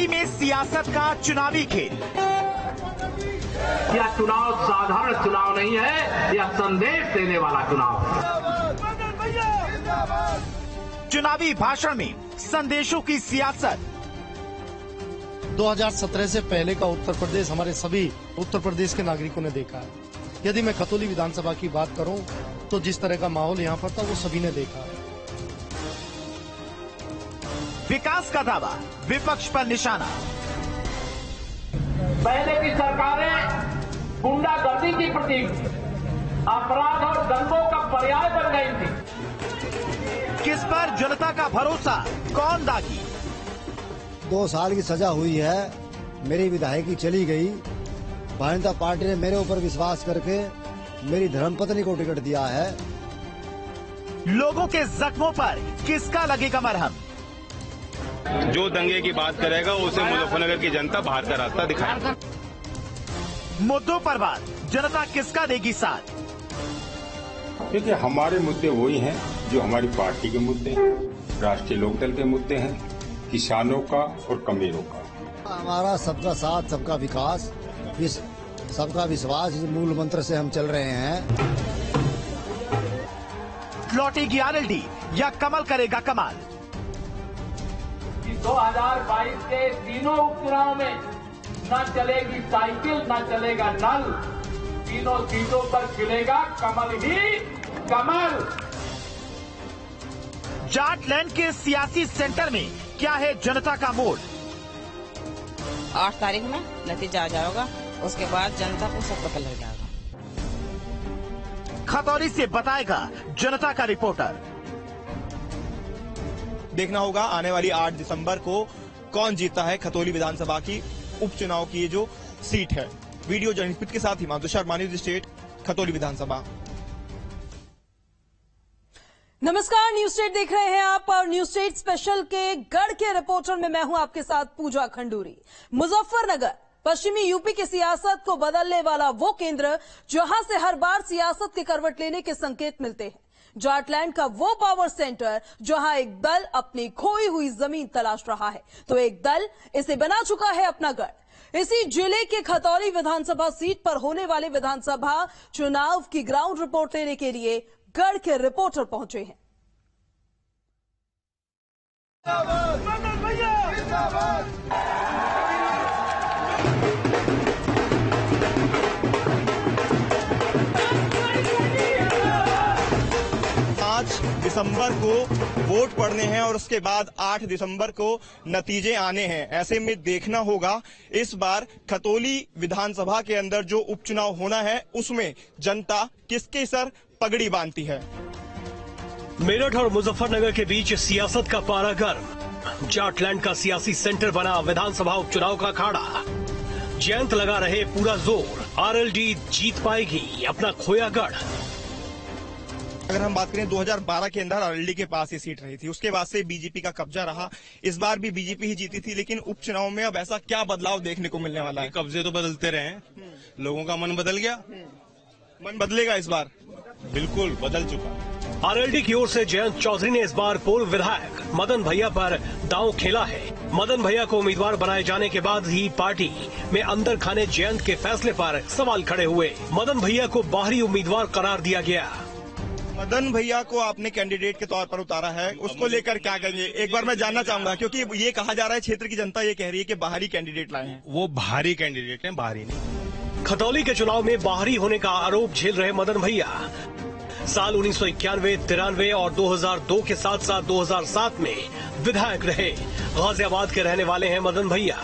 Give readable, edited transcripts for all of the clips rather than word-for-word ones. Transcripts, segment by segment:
खतौली में सियासत का चुनावी खेल। यह चुनाव साधारण चुनाव नहीं है, यह संदेश देने वाला चुनाव है। चुनावी भाषण में संदेशों की सियासत। 2017 से पहले का उत्तर प्रदेश हमारे सभी उत्तर प्रदेश के नागरिकों ने देखा है। यदि मैं खतौली विधानसभा की बात करूं तो जिस तरह का माहौल यहां पर था वो सभी ने देखा। विकास का दावा, विपक्ष पर निशाना। पहले की सरकारें गुंडागर्दी की प्रतीक, अपराध और दंगों का पर्याय बन गई थी। किस पर जनता का भरोसा, कौन दागी? 2 साल की सजा हुई है, मेरी विधायकी चली गई। भारतीय जनता पार्टी ने मेरे ऊपर विश्वास करके मेरी धर्मपत्नी को टिकट दिया है। लोगों के जख्मों पर किसका लगेगा मरहम? जो दंगे की बात करेगा उसे मुजफ्फरनगर की जनता बाहर का रास्ता दिखाएगा। मुद्दों पर बात, जनता किसका देगी साथ? क्योंकि हमारे मुद्दे वही हैं जो हमारी पार्टी के मुद्दे हैं, राष्ट्रीय लोकदल के मुद्दे हैं, किसानों का और कमीरों का। हमारा सबका साथ, सबका विकास, सबका विश्वास, इस मूल मंत्र से हम चल रहे हैं। लौटेगी आरएलडी या कमल करेगा कमाल? 2022 के तीनों उपचुनाव में न चलेगी साइकिल, न चलेगा नल, तीनों सीटों पर खिलेगा कमल ही कमल। जाटलैंड के सियासी सेंटर में क्या है जनता का मोड? 8 तारीख में नतीजा आ जाएगा, उसके बाद जनता को सब पता लग जाएगा। खतौली से बताएगा जनता का रिपोर्टर। देखना होगा आने वाली 8 दिसंबर को कौन जीता है खतौली विधानसभा की उपचुनाव की ये जो सीट है। वीडियो जर्नलिस्ट के साथ हिमांशु शर्मा, न्यूज स्टेट, खतौली विधानसभा। नमस्कार, न्यूज स्टेट देख रहे हैं आप और न्यूज स्टेट स्पेशल के गढ़ के रिपोर्टर में मैं हूं आपके साथ पूजा खंडूरी। मुजफ्फरनगर पश्चिमी यूपी की सियासत को बदलने वाला वो केंद्र जहां से हर बार सियासत के करवट लेने के संकेत मिलते हैं। जाटलैंड का वो पावर सेंटर जहां एक दल अपनी खोई हुई जमीन तलाश रहा है तो एक दल इसे बना चुका है अपना गढ़। इसी जिले के खतौली विधानसभा सीट पर होने वाले विधानसभा चुनाव की ग्राउंड रिपोर्ट लेने के लिए गढ़ के रिपोर्टर पहुंचे हैं। दिसंबर को वोट पड़ने हैं और उसके बाद 8 दिसंबर को नतीजे आने हैं। ऐसे में देखना होगा इस बार खतौली विधानसभा के अंदर जो उपचुनाव होना है उसमें जनता किसके सर पगड़ी बांधती है। मेरठ और मुजफ्फरनगर के बीच सियासत का पारा गर्म। जाटलैंड का सियासी सेंटर बना विधानसभा उपचुनाव का अखाड़ा। जयंत लगा रहे पूरा जोर, आरएलडी जीत पाएगी अपना खोया गढ़। अगर हम बात करें 2012 के अंदर आरएलडी के पास ये सीट रही थी, उसके बाद से बीजेपी का कब्जा रहा। इस बार भी बीजेपी ही जीती थी, लेकिन उपचुनाव में अब ऐसा क्या बदलाव देखने को मिलने वाला है? कब्जे तो बदलते रहे, लोगों का मन बदल गया। मन बदलेगा इस बार? बिल्कुल बदल चुका। आरएलडी की ओर से जयंत चौधरी ने इस बार पूर्व विधायक मदन भैया पर दांव खेला है। मदन भैया को उम्मीदवार बनाए जाने के बाद ही पार्टी में अंदर खाने जयंत के फैसले पर सवाल खड़े हुए। मदन भैया को बाहरी उम्मीदवार करार दिया गया। मदन भैया को आपने कैंडिडेट के तौर पर उतारा है, उसको लेकर क्या कहेंगे? एक बार मैं जानना चाहूंगा, क्योंकि ये कहा जा रहा है, क्षेत्र की जनता ये कह रही है कि बाहरी कैंडिडेट लाए हैं। वो बाहरी कैंडिडेट हैं, बाहरी नहीं। खतौली के चुनाव में बाहरी होने का आरोप झेल रहे मदन भैया साल 1991, 93 और 2002 के साथ साथ 2007 में विधायक रहे। गाजियाबाद के रहने वाले हैं मदन भैया।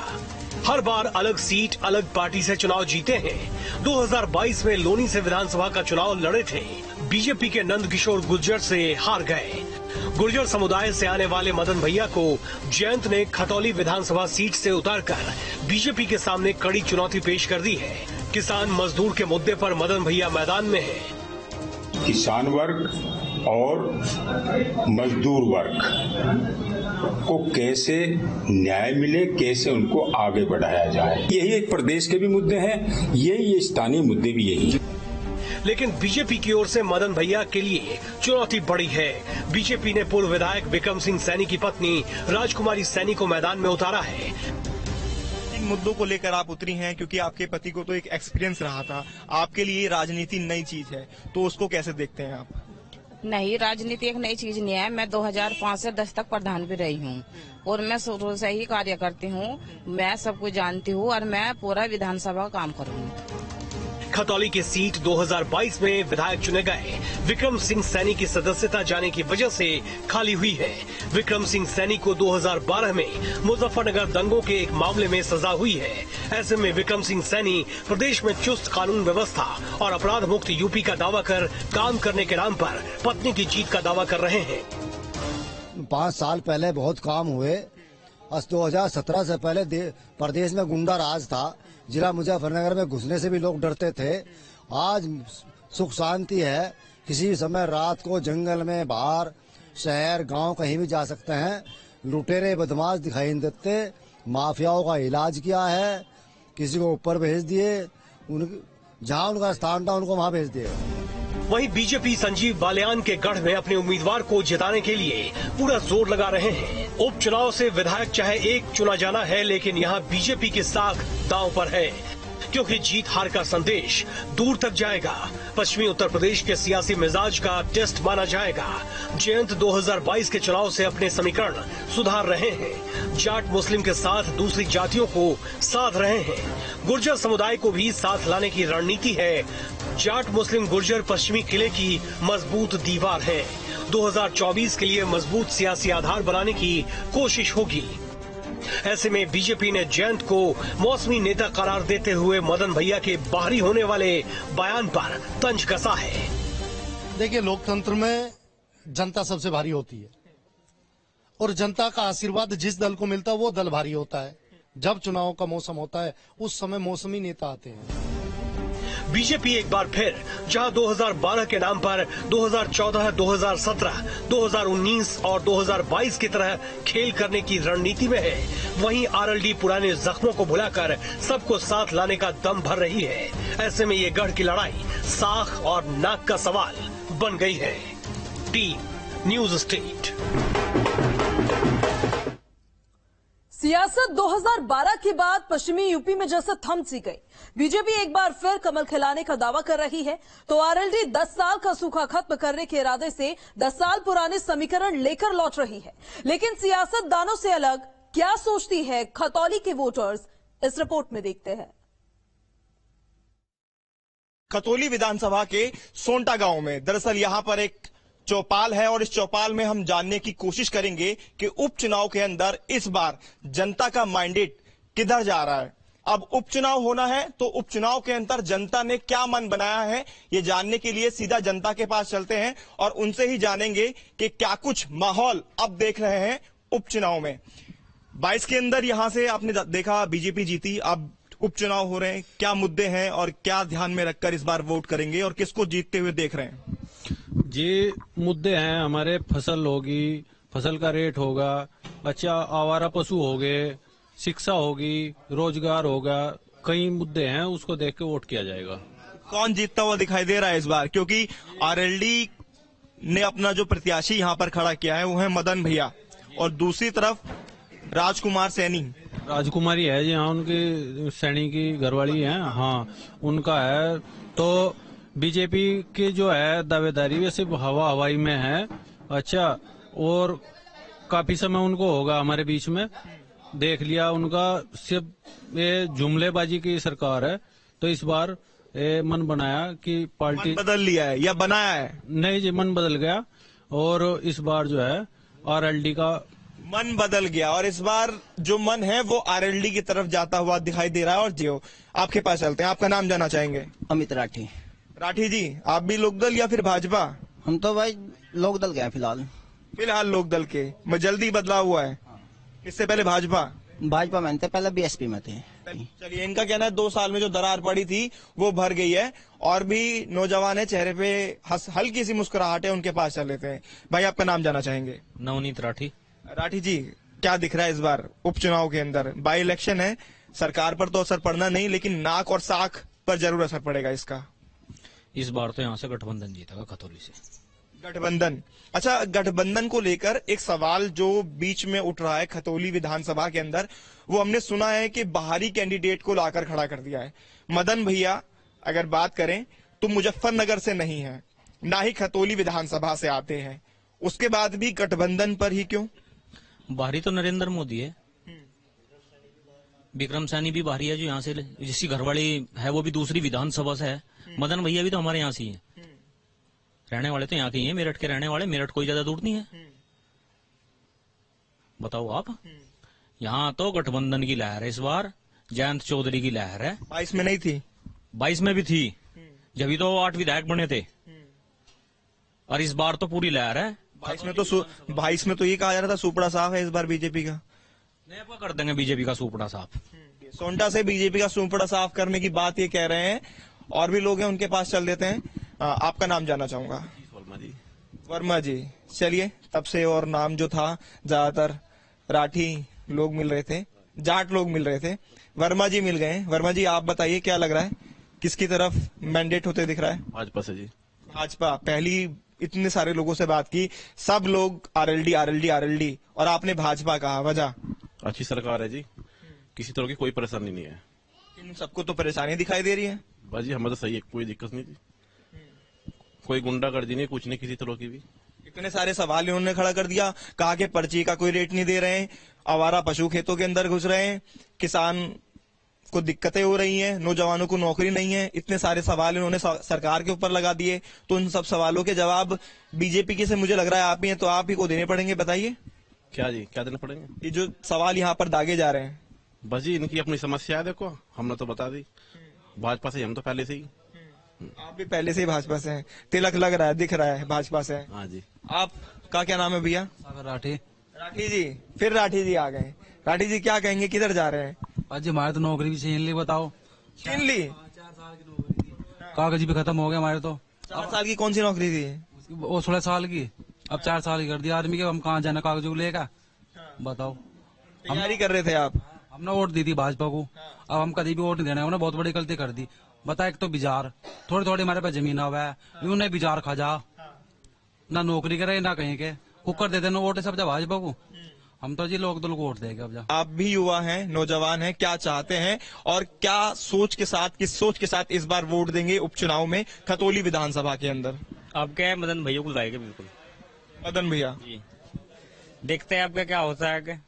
हर बार अलग सीट, अलग पार्टी से चुनाव जीते हैं। 2022 में लोनी से विधानसभा का चुनाव लड़े थे। बीजेपी के नंद किशोर गुर्जर से हार गए। गुर्जर समुदाय से आने वाले मदन भैया को जयंत ने खतौली विधानसभा सीट से उतारकर बीजेपी के सामने कड़ी चुनौती पेश कर दी है। किसान मजदूर के मुद्दे पर मदन भैया मैदान में है। किसान वर्ग और मजदूर वर्ग को कैसे न्याय मिले, कैसे उनको आगे बढ़ाया जाए, यही एक प्रदेश के भी मुद्दे हैं, यही स्थानीय मुद्दे भी यही। लेकिन बीजेपी की ओर से मदन भैया के लिए चुनौती बड़ी है। बीजेपी ने पूर्व विधायक विक्रम सिंह सैनी की पत्नी राजकुमारी सैनी को मैदान में उतारा है। मुद्दों को लेकर आप उतरी हैं? क्योंकि आपके पति को तो एक एक्सपीरियंस रहा था, आपके लिए राजनीति नई चीज है, तो उसको कैसे देखते हैं आप? नहीं, राजनीति एक नई चीज नहीं है। मैं 2005 से 10 तक प्रधान भी रही हूँ और मैं शुरू से ही कार्य करती हूँ। मैं सब कुछ जानती हूँ और मैं पूरा विधानसभा काम करूँगी। खतौली की सीट 2022 में विधायक चुने गए विक्रम सिंह सैनी की सदस्यता जाने की वजह से खाली हुई है। विक्रम सिंह सैनी को 2012 में मुजफ्फरनगर दंगों के एक मामले में सजा हुई है। ऐसे में विक्रम सिंह सैनी प्रदेश में चुस्त कानून व्यवस्था और अपराध मुक्त यूपी का दावा कर काम करने के नाम पर पत्नी की जीत का दावा कर रहे हैं। 5 साल पहले बहुत काम हुए। 2017 से पहले प्रदेश में गुंडा राज था। जिला मुजफ्फरनगर में घुसने से भी लोग डरते थे। आज सुख शांति है। किसी समय रात को जंगल में, बाहर, शहर, गांव कहीं भी जा सकते हैं। लुटेरे बदमाश दिखाई नहीं देते। माफियाओं का इलाज किया है। किसी को ऊपर भेज दिए, जहां उनका स्थान था उनको वहां भेज दिए। वहीं बीजेपी संजीव बालियान के गढ़ में अपने उम्मीदवार को जिताने के लिए पूरा जोर लगा रहे हैं। उपचुनाव से विधायक चाहे एक चुना जाना है, लेकिन यहाँ बीजेपी की साख दांव पर है, क्योंकि जीत हार का संदेश दूर तक जाएगा। पश्चिमी उत्तर प्रदेश के सियासी मिजाज का टेस्ट माना जाएगा। जयंत 2022 के चुनाव से अपने समीकरण सुधार रहे हैं। जाट मुस्लिम के साथ दूसरी जातियों को साध रहे हैं। गुर्जर समुदाय को भी साथ लाने की रणनीति है। जाट मुस्लिम गुर्जर पश्चिमी किले की मजबूत दीवार है। 2024 के लिए मजबूत सियासी आधार बनाने की कोशिश होगी। ऐसे में बीजेपी ने जयंत को मौसमी नेता करार देते हुए मदन भैया के बाहरी होने वाले बयान पर तंज कसा है। देखिए, लोकतंत्र में जनता सबसे भारी होती है और जनता का आशीर्वाद जिस दल को मिलता है वो दल भारी होता है। जब चुनाव का मौसम होता है उस समय मौसमी नेता आते हैं। बीजेपी एक बार फिर जहां 2012 के नाम पर 2014, 2017, 2019 और 2022 की तरह खेल करने की रणनीति में है, वहीं आरएलडी पुराने जख्मों को भुलाकर सबको साथ लाने का दम भर रही है। ऐसे में ये गढ़ की लड़ाई साख और नाक का सवाल बन गई है। Team news state. सियासत 2012 के बाद पश्चिमी यूपी में जैसे थम सी गई। बीजेपी एक बार फिर कमल खिलाने का दावा कर रही है, तो आरएलडी 10 साल का सूखा खत्म करने के इरादे से 10 साल पुराने समीकरण लेकर लौट रही है। लेकिन सियासतदानों से अलग क्या सोचती है खतौली के वोटर्स, इस रिपोर्ट में देखते हैं। खतौली विधानसभा के सोंटा गांव में दरअसल यहां पर एक चौपाल है और इस चौपाल में हम जानने की कोशिश करेंगे कि उपचुनाव के अंदर इस बार जनता का मैंडेट किधर जा रहा है। अब उपचुनाव होना है तो उपचुनाव के अंदर जनता ने क्या मन बनाया है, ये जानने के लिए सीधा जनता के पास चलते हैं और उनसे ही जानेंगे कि क्या कुछ माहौल अब देख रहे हैं उपचुनाव में। 22 के अंदर यहां से आपने देखा बीजेपी जीती, अब उपचुनाव हो रहे हैं, क्या मुद्दे हैं और क्या ध्यान में रखकर इस बार वोट करेंगे और किसको जीतते हुए देख रहे हैं? जी, मुद्दे हैं हमारे, फसल होगी, फसल का रेट होगा, अच्छा आवारा पशु हो गए, शिक्षा होगी, रोजगार होगा, कई मुद्दे हैं, उसको देख के वोट किया जाएगा। कौन जीतता हुआ दिखाई दे रहा है इस बार? क्योंकि आरएलडी ने अपना जो प्रत्याशी यहाँ पर खड़ा किया है वो है मदन भैया और दूसरी तरफ राजकुमार सैनी। राजकुमारी है जी, हाँ, उनकी सैनी की घरवाली है, हाँ, उनका है। तो बीजेपी की जो है दावेदारी वैसे हवा हवाई में है। अच्छा, और काफी समय उनको होगा हमारे बीच में, देख लिया उनका, सिर्फ ये जुमलेबाजी की सरकार है। तो इस बार मन बनाया कि पार्टी बदल लिया है या बनाया है? नहीं जी, मन बदल गया और इस बार जो है आरएलडी का मन बदल गया और इस बार जो मन है वो आरएलडी की तरफ जाता हुआ दिखाई दे रहा है। और जियो, आपके पास चलते हैं, आपका नाम जानना चाहेंगे? अमित राठी। राठी जी, आप भी लोकदल या फिर भाजपा? हम तो भाई लोकदल के हैं फिलहाल लोकदल के में जल्दी बदलाव हुआ है। इससे पहले भाजपा में थे, पहले बीएसपी में थे। चलिए, इनका कहना है 2 साल में जो दरार पड़ी थी वो भर गई है और भी नौजवान है, चेहरे पे हल्की सी मुस्कुराहट है, उनके पास चल लेते हैं। भाई, आपका नाम जानना चाहेंगे? नवनीत राठी। राठी जी, क्या दिख रहा है इस बार उपचुनाव के अंदर? बाई इलेक्शन है, सरकार पर तो असर पड़ना नहीं, लेकिन नाक और साख पर जरूर असर पड़ेगा इसका। इस बार तो यहाँ से गठबंधन जीतेगा खतौली से। गठबंधन। अच्छा, गठबंधन को लेकर एक सवाल जो बीच में उठ रहा है खतौली विधानसभा के अंदर, वो हमने सुना है कि बाहरी कैंडिडेट को लाकर खड़ा कर दिया है। मदन भैया अगर बात करें तो मुजफ्फरनगर से नहीं है, ना ही खतौली विधानसभा से आते हैं, उसके बाद भी गठबंधन पर ही क्यों? बाहरी तो नरेंद्र मोदी है, विक्रम सैनी भी बाहरी है जो यहाँ से, जिसकी घरवाली है वो भी दूसरी विधानसभा से है। मदन भैया भी तो हमारे यहाँ से ही है, रहने वाले तो यहाँ के ही हैं, मेरठ के रहने वाले। मेरठ कोई ज्यादा दूर नहीं है, बताओ आप। यहाँ तो गठबंधन की लहर है इस बार, जयंत चौधरी की लहर है। 22 में नहीं थी? 22 में भी थी, जब तो 8 विधायक बने थे, और इस बार तो पूरी लहर है। 22 में तो ये कहा जा रहा था सुपड़ा साफ है इस बार बीजेपी का। नया कर देंगे बीजेपी का सुपड़ा साफ। सोंटा से बीजेपी का सुपड़ा साफ करने की बात ये कह रहे हैं, और भी लोग हैं उनके पास चल देते हैं। आपका नाम जानना चाहूंगा। वर्मा जी। चलिए, तब से और नाम जो था ज्यादातर राठी लोग मिल रहे थे, जाट लोग मिल रहे थे, वर्मा जी मिल गए। वर्मा जी, आप बताइए क्या लग रहा है, किसकी तरफ मैंडेट होते दिख रहा है? भाजपा से जी। भाजपा। पहली इतने सारे लोगों से बात की, सब लोग आरएलडी आरएलडी आरएलडी, और आपने भाजपा कहा, वजह? अच्छी सरकार है जी, किसी तरह की कोई परेशानी नहीं है। इन सबको तो परेशानी दिखाई दे रही है। बस जी, हमें तो सही है, कोई दिक्कत नहीं थी, कोई गुंडागर्दी नहीं, कुछ नहीं किसी तरह की भी। इतने सारे सवाल इन्होंने खड़ा कर दिया, कहा कि पर्ची का कोई रेट नहीं दे रहे हैं, आवारा पशु खेतों के अंदर घुस रहे हैं, किसान को दिक्कतें हो रही हैं, नौजवानों को नौकरी नहीं है। इतने सारे सवाल इन्होंने सरकार के ऊपर लगा दिए, तो उन सब सवालों के जवाब बीजेपी के से मुझे लग रहा है आप ही हैं, तो आप ही को देने पड़ेंगे। बताइए क्या जी, क्या देने पड़ेंगे? ये जो सवाल यहाँ पर दागे जा रहे हैं। बस जी, इनकी अपनी समस्या है, देखो हमने तो बता दी, भाजपा से हम तो पहले से ही। आप भी पहले से ही भाजपा से हैं, तिलक लग रहा है, दिख रहा है भाजपा से। हाँ जी। आपका क्या नाम है भैया? सागर राठी। राठी जी, फिर राठी जी आ गए। राठी जी क्या कहेंगे, किधर जा रहे हैं? आज हमारे तो नौकरी भी छीन ली, बताओ। छीन ली? 4 साल की नौकरी थी, कागज भी खत्म हो गए हमारे तो। 4 साल की कौन सी नौकरी थी? वो 16 साल की, अब 4 साल की कर दिया आदमी के। हम कहाँ जाना कागजों को लेकर, बताओ। तैयारी कर रहे थे आप? हमने वोट दी थी भाजपा को, अब हम कभी भी वोट नहीं देना। उन्होंने बहुत बड़ी गलती कर दी। बता, एक तो बिजार, थोड़ी थोड़ी हमारे पास जमीन हुआ है, उन्हें बिजार खा जा, ना नौकरी करे ना कहीं के, कुकर दे देना वोट सब जा भाजपा को। हम तो जी लोग वोट देंगे अब जा। आप भी युवा हैं, नौजवान हैं, क्या चाहते हैं और क्या सोच के साथ, किस सोच के साथ इस बार वोट देंगे उपचुनाव में खतौली विधानसभा के अंदर? आप क्या मदन भैया को लाएंगे? बिल्कुल मदन भैया जी, देखते हैं आपका क्या होता है।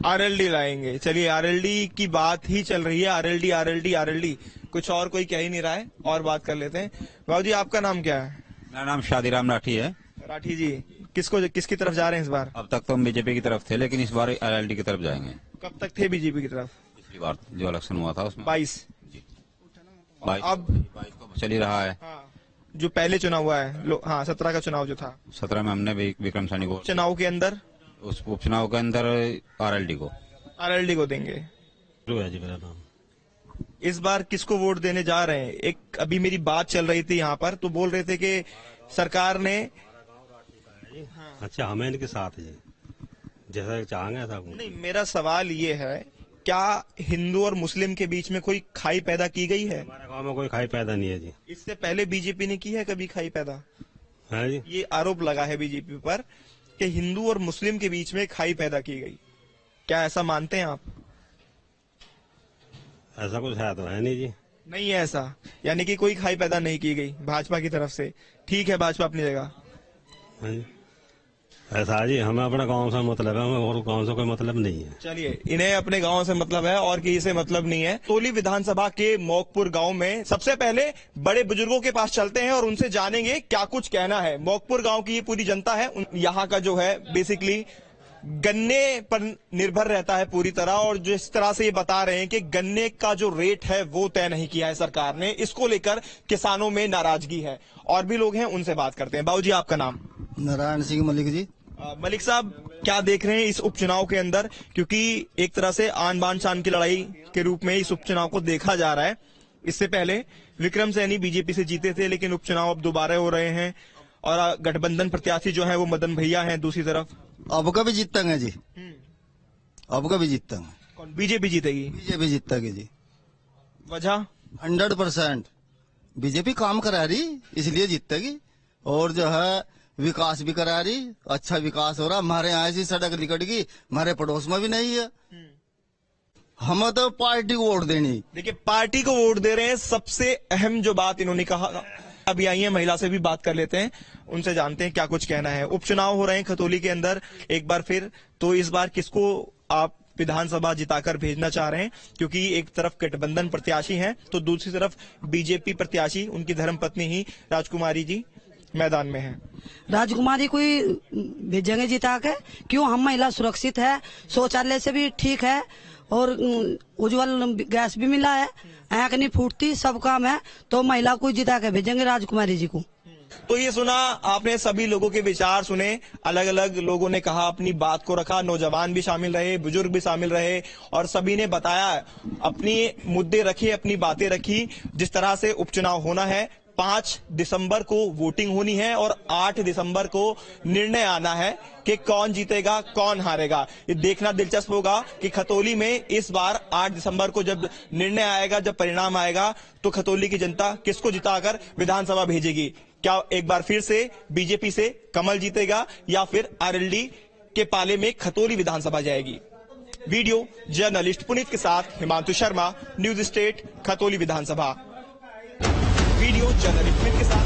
आरएलडी लाएंगे। चलिए, आरएलडी की बात ही चल रही है, आरएलडी आरएलडी आरएलडी, कुछ और कोई कह ही नहीं रहा है। और बात कर लेते हैं। बाबू जी, आपका नाम क्या है? मेरा नाम शादीराम राठी है। राठी जी, किसकी तरफ जा रहे हैं इस बार? अब तक तो हम बीजेपी की तरफ थे, लेकिन इस बार आरएलडी की तरफ जाएंगे। कब तक थे बीजेपी की तरफ? पिछली बार जो इलेक्शन हुआ था उसमें 22। अब 22 को चल ही रहा है। जो पहले चुनाव हुआ है, हाँ 17 का चुनाव जो था, 17 में हमने भी विक्रम सैनी को, चुनाव के अंदर, उस उपचुनाव के अंदर आरएलडी को देंगे। मेरा नाम। इस बार किसको वोट देने जा रहे हैं? एक अभी मेरी बात चल रही थी यहाँ पर, तो बोल रहे थे कि सरकार ने, अच्छा हमें इनके साथ है, जैसा चाहेंगे ऐसा। नहीं, मेरा सवाल ये है, क्या हिंदू और मुस्लिम के बीच में कोई खाई पैदा की गई है? हमारे गांव में कोई खाई पैदा नहीं है जी। इससे पहले बीजेपी ने की है कभी खाई पैदा? है जी। ये आरोप लगा है बीजेपी पर कि हिंदू और मुस्लिम के बीच में खाई पैदा की गई। क्या ऐसा मानते हैं आप? ऐसा कुछ है तो है नहीं जी। नहीं है ऐसा, यानी कि कोई खाई पैदा नहीं की गई भाजपा की तरफ से। ठीक है, भाजपा अपनी जगह। ऐसा जी, हमें अपने गांव से मतलब है, हमें और गांव से कोई मतलब नहीं है। चलिए, इन्हें अपने गांव से मतलब है और किसी से मतलब नहीं है। खतौली विधानसभा के मोकपुर गांव में सबसे पहले बड़े बुजुर्गों के पास चलते हैं और उनसे जानेंगे क्या कुछ कहना है। मोकपुर गांव की ये पूरी जनता है, यहाँ का जो है बेसिकली गन्ने पर निर्भर रहता है पूरी तरह, और जिस तरह से ये बता रहे हैं कि गन्ने का जो रेट है वो तय नहीं किया है सरकार ने, इसको लेकर किसानों में नाराजगी है। और भी लोग हैं, उनसे बात करते हैं। बाबू जी, आपका नाम? नारायण सिंह मलिक जी। मलिक साहब, क्या देख रहे हैं इस उपचुनाव के अंदर? क्योंकि एक तरह से आन बान शान की लड़ाई के रूप में इस उपचुनाव को देखा जा रहा है। इससे पहले विक्रम सैनी बीजेपी से जीते थे, लेकिन उपचुनाव अब दोबारा हो रहे हैं और गठबंधन प्रत्याशी जो है वो मदन भैया हैं दूसरी तरफ। अब का भी जीतेंगे जी, अब का भी जीतेंगे। कौन? बीजेपी जीतेगी? बीजेपी जीतेगी जी। वजह? 100% बीजेपी काम करा रही, इसलिए जीतेगी। और जो है विकास भी करा रही, अच्छा विकास हो रहा। हमारे यहाँ ऐसी सड़क निकट गई, हमारे पड़ोस में भी नहीं है। हमें तो पार्टी को वोट देनी। देखिए, पार्टी को वोट दे रहे हैं। सबसे अहम जो बात इन्होंने कहा, अभी आई है महिला से भी बात कर लेते हैं, उनसे जानते हैं क्या कुछ कहना है। उपचुनाव हो रहे हैं खतौली के अंदर एक बार फिर, तो इस बार किसको आप विधानसभा जिताकर भेजना चाह रहे हैं? क्योंकि एक तरफ गठबंधन प्रत्याशी हैं तो दूसरी तरफ बीजेपी प्रत्याशी, उनकी धर्मपत्नी ही राजकुमारी जी मैदान में है। राजकुमारी को ही भेजेंगे जिता के। क्यों? हम महिला सुरक्षित है, शौचालय से भी ठीक है और उज्जवल गैस भी मिला है, आंख नहीं फूटती, सब काम है, तो महिला को जिता के भेजेंगे राजकुमारी जी को। तो ये सुना आपने, सभी लोगों के विचार सुने, अलग अलग लोगों ने कहा, अपनी बात को रखा। नौजवान भी शामिल रहे, बुजुर्ग भी शामिल रहे और सभी ने बताया, अपनी मुद्दे रखे, अपनी बातें रखी। जिस तरह से उपचुनाव होना है, 5 दिसंबर को वोटिंग होनी है और 8 दिसंबर को निर्णय आना है कि कौन जीतेगा कौन हारेगा। ये देखना दिलचस्प होगा कि खतौली में इस बार 8 दिसंबर को जब निर्णय आएगा, जब परिणाम आएगा, तो खतौली की जनता किसको जिताकर विधानसभा भेजेगी। क्या एक बार फिर से बीजेपी से कमल जीतेगा या फिर आरएलडी के पाले में खतौली विधानसभा जाएगी? वीडियो जर्नलिस्ट पुनीत के साथ हिमांशु शर्मा, न्यूज स्टेट, खतौली विधानसभा। वीडियो जर्नलिस्ट पुनीत के साथ